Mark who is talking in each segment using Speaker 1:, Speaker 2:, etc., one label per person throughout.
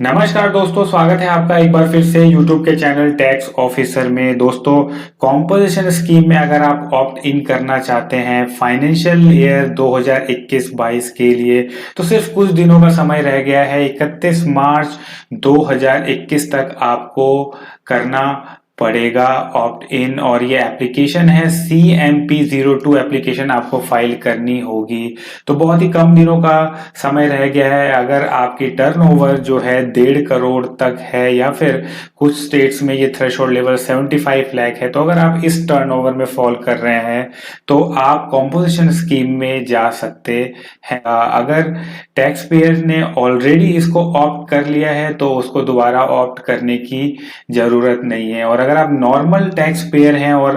Speaker 1: नमस्कार दोस्तों, स्वागत है आपका एक बार फिर से YouTube के चैनल टैक्स ऑफिसर में। दोस्तों, कॉम्पोजिशन स्कीम में अगर आप ऑप्ट इन करना चाहते हैं फाइनेंशियल ईयर 2021-22 के लिए, तो सिर्फ कुछ दिनों का समय रह गया है। 31 मार्च 2021 तक आपको करना पड़ेगा ऑप्ट इन, और ये एप्लीकेशन है CMP02 एप्लीकेशन आपको फाइल करनी होगी। तो बहुत ही कम दिनों का समय रह गया है। अगर आपकी टर्नओवर जो है 1.5 करोड़ तक है, या फिर कुछ स्टेट्स में ये थ्रेशोल्ड लेवल 75 लाख है, तो अगर आप इस टर्नओवर में फॉल कर रहे हैं तो आप कॉम्पोजिशन स्कीम में जा सकते हैं। अगर टैक्स पेयर ने ऑलरेडी इसको ऑप्ट कर लिया है तो उसको दोबारा ऑप्ट करने की जरूरत नहीं है। और अगर आप नॉर्मल टैक्स पेयर हैं और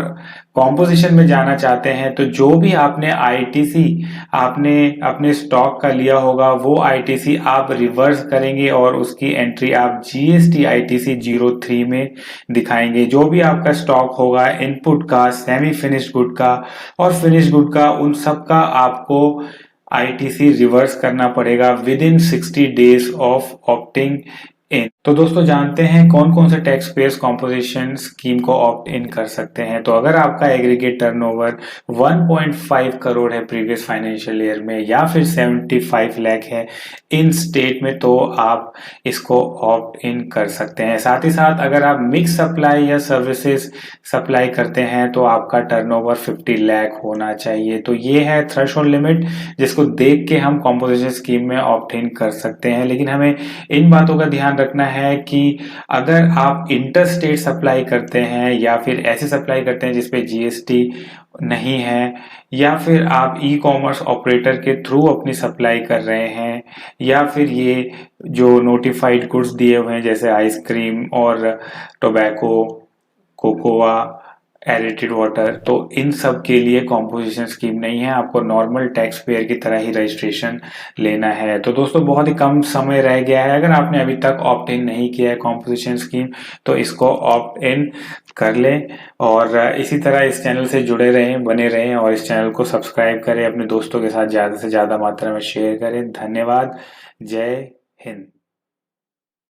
Speaker 1: कॉम्पोजिशन में जाना चाहते हैं, तो जो भी आपने आईटीसी आपने अपने स्टॉक का लिया होगा वो आईटीसी आप रिवर्स करेंगे और उसकी एंट्री आप जीएसटी आईटीसी 03 में दिखाएंगे। जो भी आपका स्टॉक होगा, इनपुट का, सेमी फिनिश्ड गुड का और फिनिश्ड गुड का, उन सब का आपको आईटीसी रिवर्स करना पड़ेगा within 60 days of opting in. तो दोस्तों, जानते हैं कौन कौन से टैक्स पेयर्स कॉम्पोजिशन स्कीम को ऑप्ट इन कर सकते हैं। तो अगर आपका एग्रीगेट टर्नओवर 1.5 करोड़ है प्रीवियस फाइनेंशियल ईयर में, या फिर 75 लाख है इन स्टेट में, तो आप इसको ऑप्ट इन कर सकते हैं। साथ ही साथ अगर आप मिक्स सप्लाई या सर्विसेज सप्लाई करते हैं तो आपका टर्नओवर 50 लाख होना चाहिए। तो ये है थ्रेशोल्ड लिमिट, जिसको देख के हम कॉम्पोजिशन स्कीम में ऑप्ट इन कर सकते हैं। लेकिन हमें इन बातों का ध्यान रखना है कि अगर आप इंटर स्टेट सप्लाई करते हैं, या फिर ऐसे सप्लाई करते हैं जिसपे जीएसटी नहीं है, या फिर आप ई कॉमर्स ऑपरेटर के थ्रू अपनी सप्लाई कर रहे हैं, या फिर ये जो नोटिफाइड गुड्स दिए हुए हैं जैसे आइसक्रीम और टोबैको, कोकोआ, एरेटेड वाटर, तो इन सब के लिए कॉम्पोजिशन स्कीम नहीं है। आपको नॉर्मल टैक्स पेयर की तरह ही रजिस्ट्रेशन लेना है। तो दोस्तों, बहुत ही कम समय रह गया है। अगर आपने अभी तक ऑप्ट इन नहीं किया है कॉम्पोजिशन स्कीम, तो इसको ऑप्ट इन कर लें। और इसी तरह इस चैनल से जुड़े रहें, बने रहें, और इस चैनल को सब्सक्राइब करें, अपने दोस्तों के साथ ज़्यादा से ज़्यादा मात्रा में शेयर करें। धन्यवाद। जय हिंद।